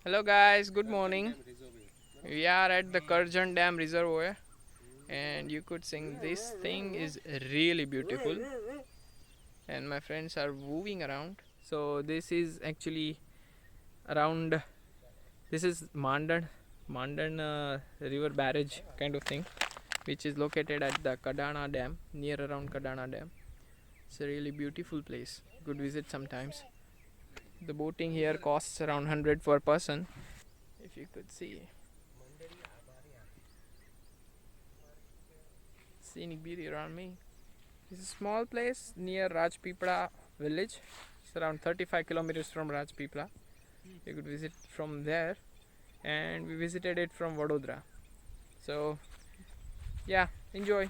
Hello guys, good morning. We are at the Karjan Dam Reservoir and you could sing this thing is really beautiful and my friends are moving around. So this is actually around this is Mandan river barrage kind of thing which is located at the Kadana Dam near around Kadana Dam. It's a really beautiful place. Good visit sometimes. The boating here costs around 100 per person. If you could see scenic beauty around me. It's a small place near Rajpipla village. It's around 35 kilometers from Rajpipla. You could visit from there, and we visited it from Vadodara. So, yeah, enjoy.